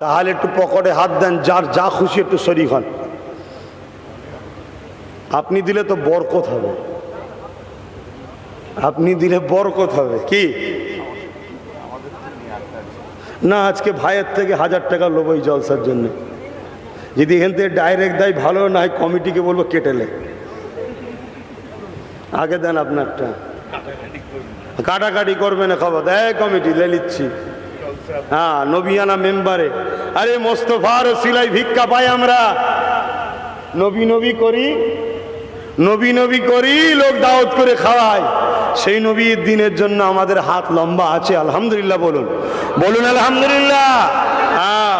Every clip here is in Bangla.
তাহলে একটু পকেটে হাত দেন, যার যা খুশি একটু শরীক হন। আপনি দিলে তো বরকত হবে, আপনি দিলে বরকত হবে। কি না, আজকে ভাইয়ের থেকে 1000 টাকা লোবো এই জলসার জন্য। যদি এখান থেকে ডাইরেক্ট দেয় ভালো, না হয় কমিটিকে বলবো কেটেলে। আগে দেন আপনারটা, কাটাকাটি করবে না, খবর দেয় কমিটি লে নিচ্ছি। হ্যাঁ, নবিয়ানা মেম্বারে, আরে মোস্তফার সিলাই ভিক্ষা পাই আমরা, নবী নবী করি, নবী নবী করি, লোক দাওয়াত করে খাওয়ায়। সেই নবীর দিনের জন্য আমাদের হাত লম্বা আছে, আলহামদুলিল্লাহ বলুন, বলুন আলহামদুলিল্লাহ। হ্যাঁ,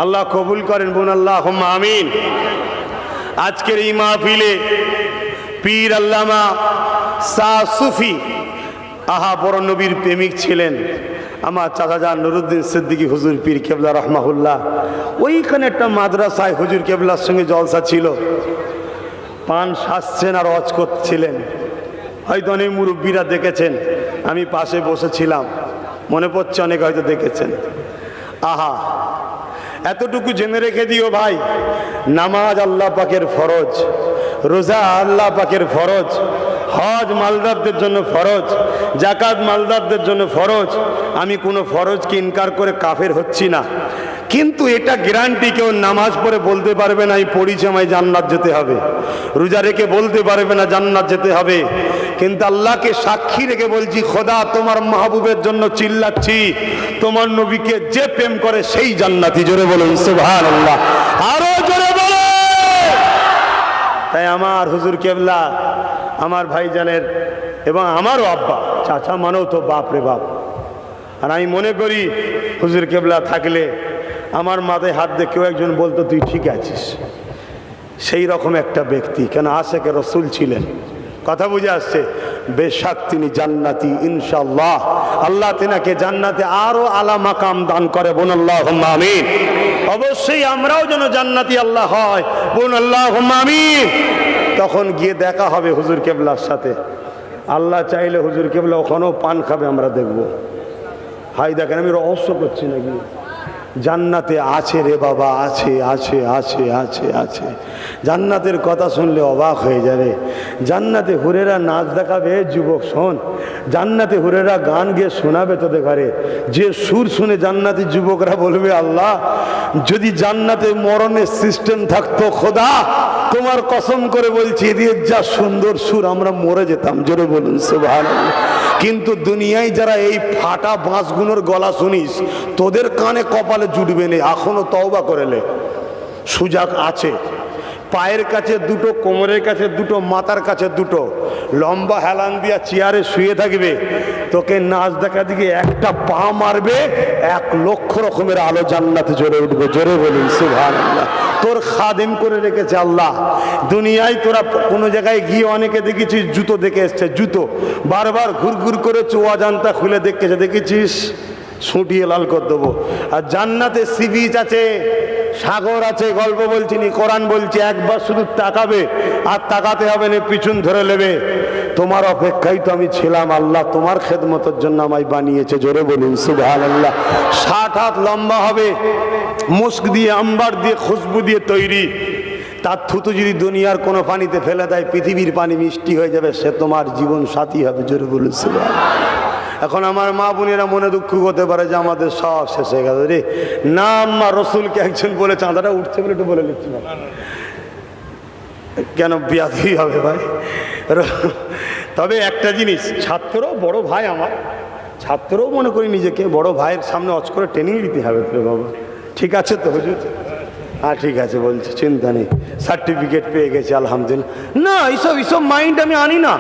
আল্লাহ কবুল করেন, বলুন আল্লাহুম্মা আমিন। আজকের এই মাহফিলে পীর আল্লামা শাহ সুফি, আহা বড় নবীর প্রেমিক ছিলেন আমার চাচাজান নুরুদ্দিন সিদ্দিকী হুজুর পীর কেবলা রহমাহুল্লাহ। ওইখানে একটা মাদ্রাসায় হুজুর কেবলার সঙ্গে জলসা ছিল, পান সাজছেন আর ওয়াজ করছিলেন। হয়তো অনেক মুরব্বীরা দেখেছেন, আমি পাশে বসেছিলাম, মনে পড়ছে অনেক হয়তো দেখেছেন। আহা, এতটুকু জেনে রেখে দিও ভাই, নামাজ আল্লাহ পাকের ফরজ, রোজা আল্লাহ পাকের ফরজ, হজ মালদারদের জন্য ফরজ, জাকাত মালদারদের জন্য ফরজ। আমি কোনো ফরজকে ইনকার করে কাফের হচ্ছি না, কিন্তু এটা গ্যারান্টি কেউ নামাজ পড়ে বলতে পারবে না এই পড়িছে আমায় জান্নাত যেতে হবে, রোজা রেখে বলতে পারবে না জান্নাত যেতে হবে। কিন্তু আল্লাহকে সাক্ষী রেখে বলছি, খোদা তোমার মাহবুবের জন্য চিল্লাচ্ছি, তোমার নবীকে যে প্রেম করে সেই জান্নাতি। জোরে বলুন সুবহানাল্লাহ, আরো জোরে বলো। তাই আমার হুজুর কেবলা, আমার ভাইজানের এবং আমারও আব্বা, চাচা মানেও তো বাপ রে বাপ। আর আমি মনে করি হুজুর কেবলা থাকলে আমার মাথায় হাত দিয়ে কেউ একজন বলতো তুই ঠিক আছিস, সেই রকম একটা ব্যক্তি। কেন আশেকে রসুল ছিলেন, কথা বুঝে আসছে। বেশাক তিনি জান্নাতি ইনশাআল্লাহ, আল্লাহ তিনাকে জান্নাতে আরো আলা মাকাম দান করে, বোন আল্লাহুম্মা আমিন। অবশ্যই আমরাও যেন জান্নাতি আল্লাহ হয়, বোন আল্লাহুম্মা আমিন। তখন গিয়ে দেখা হবে হুজুর কেবলার সাথে। আল্লাহ চাইলে হুজুর কেবলা ওখানেও পান খাবে, আমরা দেখব। হাই দেখেন, আমি রহস্য করছি নাকি, জান্নাতে আছে রে বাবা, আছে আছে আছে আছে আছে। জান্নাতের কথা শুনলে অবাক হয়ে যাবে। জান্নাতে হুরেরা নাচ দেখাবে, যুবক শোন, জান্নাতে হুরেরা গান গিয়ে শোনাবে তোদের ঘরে। যে সুর শুনে জান্নাতি যুবকরা বলবে, আল্লাহ যদি জান্নাতে মরণের সিস্টেম থাকতো, খোদা তোমার কসম করে বলছি এদের যা সুন্দর সুর, আমরা মরে যেতাম। জোরে বলুন সুবহানাল্লাহ। কিন্তু দুনিয়ায় যারা এই ফাটা বাঁশগুলোর গলা শুনিস, তোদের কানে কপালে জুটবে না। এখনো তওবা করেলে সুযোগ আছে। পায়ের কাছে দুটো, কোমরের কাছে দুটো, মাথার কাছে দুটো, লম্বা হেলান দিয়া চেয়ারে শুয়ে থাকবে, তোকে নাচ দেখা দিকে একটা পা মারবে, 1 লক্ষ রকমের আলো জান্নাতে জ্বলে উঠবে। জোরে বলুন সুবহানাল্লাহ। তোর খাদেম করে রেখেছে আল্লাহ। দুনিয়ায় তোরা কোনো জায়গায় গিয়ে অনেকে দেখেছিস জুতো দেখে এসছে, জুতো বারবার ঘুরঘুর করে অজান্তা খুলে দেখেছিস, ছুটিয়ে লাল করে দেবো। আর জান্নাতে সি বিচ আছে, সাগর আছে, গল্প বলছি নি, কোরআন বলছি, একবার শুধু তাকাবে আর তাকাতে হবে না, পিছন ধরে নেবে। তোমার অপেক্ষায় তো আমি ছিলাম, আল্লাহ তোমার খেদমতের জন্য আমায় বানিয়েছে। জোরে বলুন সুবহানাল্লাহ। 60 হাত লম্বা হবে, মুস্ক দিয়ে, আম্বার দিয়ে, খুশবু দিয়ে তৈরি। তার থুতু যদি দুনিয়ার কোনো পানিতে ফেলে দেয়, পৃথিবীর পানি মিষ্টি হয়ে যাবে, সে তোমার জীবন সাথী হবে। জোরে বলুন সুবহানাল্লাহ। এখন আমার মা বোনেরা মনে দুঃখ করতে পারে যে আমাদের সব শেষ হয়ে গেল রে। না আম্মা, রসুলকে একজন বলে চাঁদাটা উঠছে বলে একটু বলে নিচ্ছি না, কেন বিয়াদি হবে ভাই। তবে একটা জিনিস, ছাত্রও বড় ভাই আমার, ছাত্রও মনে করি নিজেকে বড় ভাইয়ের সামনে অচ করে ট্রেনিং দিতে হবে তো বাবা। ঠিক আছে তো হুজুর? হ্যাঁ ঠিক আছে বলছি, চিন্তা নেই, সার্টিফিকেট পেয়ে গেছে আলহামদুলিল্লাহ। না এইসব মাইন্ড আমি আনি না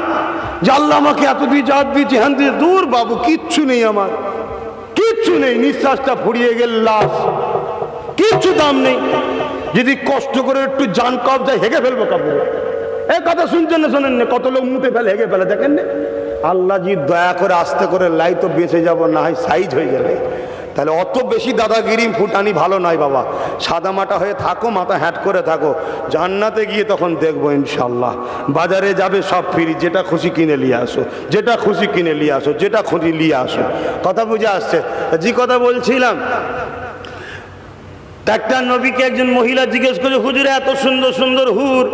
যে আল্লাহ আমাকে এত দিয়ে জাত দিয়েছে, হ্যান দিয়ে। দূর বাবু, কিচ্ছু নেই আমার, কিচ্ছু নেই। নিঃশ্বাসটা ফুরিয়ে গেল, লাশ, কিচ্ছু দাম নেই। যদি কষ্ট করে একটু জান কব যায়, হেগে ফেলবো কাপড়ে। এই কথা শুনছেন না, শোনেন না? কত লোক মুতে ফেলে, হেগে ফেলে, দেখেন না? আল্লাহ জি দয়া করে আস্তে করে লাই তো বেঁচে যাবো, না হয় সাইজ হয়ে যাবে। তাহলে অত বেশি দাদাগিরি ফুটানি ভালো নয় বাবা। সাদা মাটা হয়ে থাকো, মাথা হ্যাট করে থাকো। জান্নাতে গিয়ে তখন দেখবো ইনশাল্লাহ। বাজারে যাবে সব ফ্রি, যেটা খুশি কিনে নিয়ে আসো, যেটা খুশি কিনে নিয়ে আসো, যেটা খুশি নিয়ে আসো। কথা বুঝে আসছে? যে কথা বলছিলাম, একটা নবীকে একজন মহিলা জিজ্ঞেস করে, হুজুর এত সুন্দর সুন্দর হুর,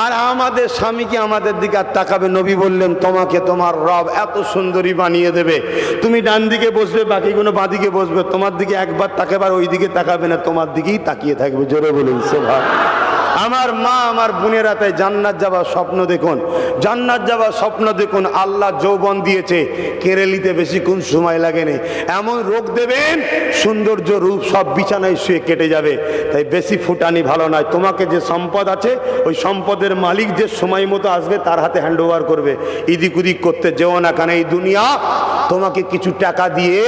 আর আমাদের স্বামীকে আমাদের দিকে আর তাকাবে? নবী বললেন, তোমাকে তোমার রব এত সুন্দরী বানিয়ে দেবে, তুমি ডান দিকে বসবে, বাকিগুলো বাঁ দিকে বসবে, তোমার দিকে একবার তাকাবে আর ওই দিকে তাকাবে না, তোমার দিকেই তাকিয়ে থাকবে। জোরে বলুন সুবহানাল্লাহ। আমার মা, আমার বোনেরা, তাই জান্নাত যাবার স্বপ্ন দেখুন, জান্নাত যাবার স্বপ্ন দেখুন। আল্লাহ যৌবন দিয়েছে, কেড়ে বেশিক্ষণ সময় লাগেনি। এমন রোগ দেবেন, সৌন্দর্য রূপ সব বিছানায় শুয়ে কেটে যাবে। তাই বেশি ফুটানি ভালো নয়। তোমাকে যে সম্পদ আছে, ওই সম্পদের মালিক যে সময় মতো আসবে তার হাতে হ্যান্ড ওভার করবে। ইদিক উদিক করতে যেও না, কারণ এই দুনিয়া তোমাকে কিছু টাকা দিয়ে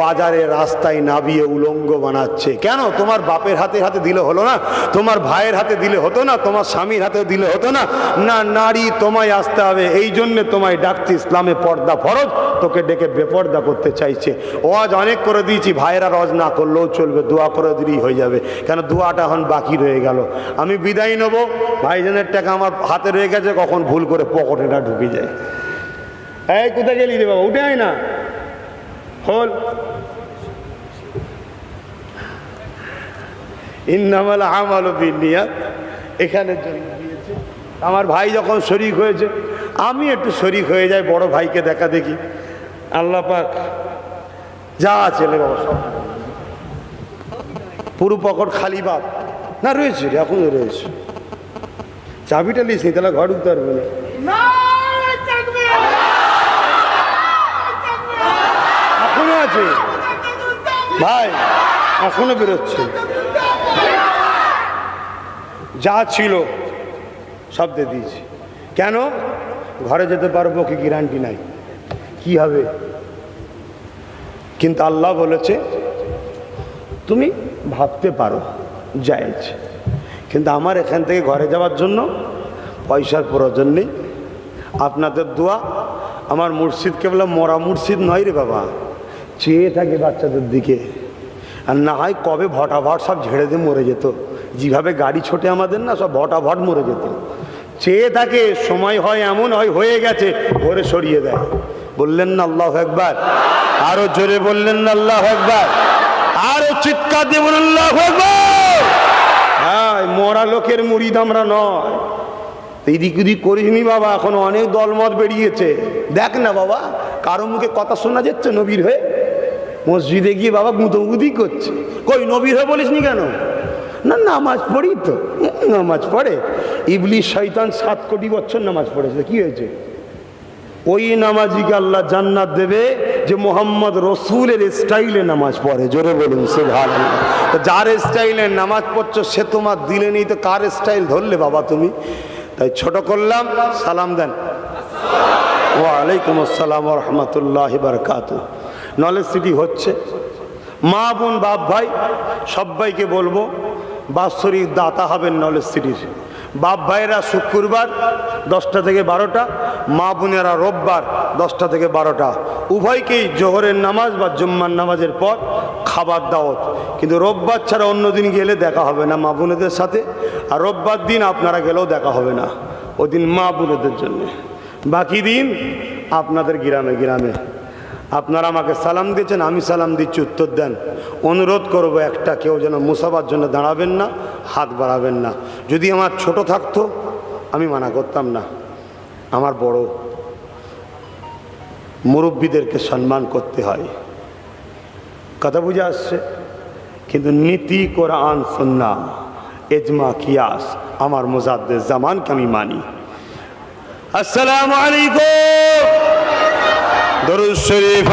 বাজারে রাস্তায় নামিয়ে উলঙ্গ বানাচ্ছে। কেন? তোমার বাপের হাতে হাতে দিলে হলো না? তোমার ভাইয়ের হাতে দিলে হতো না? তোমার স্বামীর হাতে দিলে হতো না? না, নারী তোমায় আসতে হবে। এই জন্যে তোমায় ডাকছে, ইসলামে পর্দা ফরজ, তোকে ডেকে বেপর্দা করতে চাইছে। ওয়াজ অনেক করে দিয়েছি, ভাইয়েরা রজ না করলেও চলবে, দোয়া করে দিলেই হয়ে যাবে। কেন? দোয়াটা এখন বাকি রয়ে গেল। আমি বিদায় নেবো, ভাইজানের টাকা আমার হাতে রয়ে গেছে, কখন ভুল করে পকেটেটা ঢুকে যায়। এই কোথায় গেলি রে বাবা, উঠে আয় না। হল ইন্নামাল আমালু বিন্নিয়াত, এখানের জন্য দিয়েছে। আমার ভাই যখন শরীক হয়েছে, আমি একটু শরীক হয়ে যাই, বড় ভাইকে দেখা দেখি। আল্লাহ পাক যা ছেলে বাবা সব পুরো পকেট খালি। বাপ না রয়েছে রে, এখনো রয়েছে। চাবিটা লিস নি, তাহলে ঘর ঢুকতে পারবে না। এখনো আছে ভাই, এখনো বেরোচ্ছে। যা ছিল সব দিয়ে দিয়েছি। কেন? ঘরে যেতে পারবো কি গ্যারান্টি নাই, কি হবে। কিন্তু আল্লাহ বলেছে তুমি ভাবতে পারো, জায়েজ। কিন্তু আমার এখান থেকে ঘরে যাওয়ার জন্য পয়সার প্রয়োজন নেই। আপনাদের দোয়া। আমার মুর্শিদকে বললাম, মরা মুর্শিদ নয় রে বাবা, চেয়ে থাকে বাচ্চাদের দিকে। আর না হয় কবে ভটাভট সব ঝেড়ে দিয়ে মরে যেত। যেভাবে গাড়ি ছোটে আমাদের, না সব ভটাভট মরে যেত। চেয়ে থাকে, সময় হয় এমন হয় হয়ে গেছে, ভরে সরিয়ে দেয়। বললেন না আল্লাহু আকবার? আরো জোরে বললেন না আল্লাহু আকবার? আরো চিৎকার দিয়ে বললেন আল্লাহু আকবার? হ্যাঁ, মরা লোকের মুরিদ আমরা নয়। এদিক ওদিক করিসনি বাবা, এখন অনেক দলমত বেরিয়েছে। দেখ না বাবা, কারো মুখে কথা শোনা যাচ্ছে নবীর হয়ে? মসজিদে গিয়ে বাবা গুঁতোগুঁতি করছে। কই নবীর হয়ে বলিসনি কেন? না, নামাজ পড়ি তো। নামাজ পড়ে? ইবলিস শয়তান 7 কোটি বছর নামাজ পড়েছে, কি হয়েছে? ওই নামাজিকে আল্লাহ জান্নাত দেবে যে মোহাম্মদ রসুলের স্টাইলে নামাজ পড়ে। জোরে বলুন সুবহানাল্লাহ। তো যার স্টাইলে নামাজ পড়ছো সে তোমার দিলে নেই, তো কার স্টাইল ধরলে বাবা তুমি? তাই ছোট করলাম, সালাম দেন। ওয়ালাইকুম আসসালাম ওয়া রাহমাতুল্লাহি ওয়া বারাকাতুহু। নলেজ সিটি হচ্ছে। মা বোন বাপ ভাই সবাইকে বলবো, বাৎসরিক দাতা হবেন নলেজ সিটির। বাপ ভাইয়েরা শুক্রবার 10টা থেকে 12টা, মা বোনেরা রোববার 10টা থেকে 12টা। উভয়কেই জোহরের নামাজ বা জুম্মার নামাজের পর খাবার দাওয়াত। কিন্তু রোববার ছাড়া অন্য দিন গেলে দেখা হবে না মা বোনেদের সাথে, আর রোববার দিন আপনারা গেলেও দেখা হবে না, ওদিন মা বোনেদের জন্য। বাকি দিন আপনাদের গ্রামে গ্রামে। আপনারা আমাকে সালাম দিয়েছেন, আমি সালাম দিচ্ছি, উত্তর দেন। অনুরোধ করবো একটা, কেউ যেন মুসাফার জন্য দাঁড়াবেন না, হাত বাড়াবেন না। যদি আমার ছোট থাকতো আমি মানা করতাম না। আমার বড় মুরব্বীদেরকে সম্মান করতে হয়, কথা বুঝে আসছে। কিন্তু নীতি, কোরআন, সুন্নাহ, ইজমা, কিয়াস আমার মুজাদ্দিদ জামানকে আমি মানি। আসসালামু আলাইকুম। দরুদ শরীফ।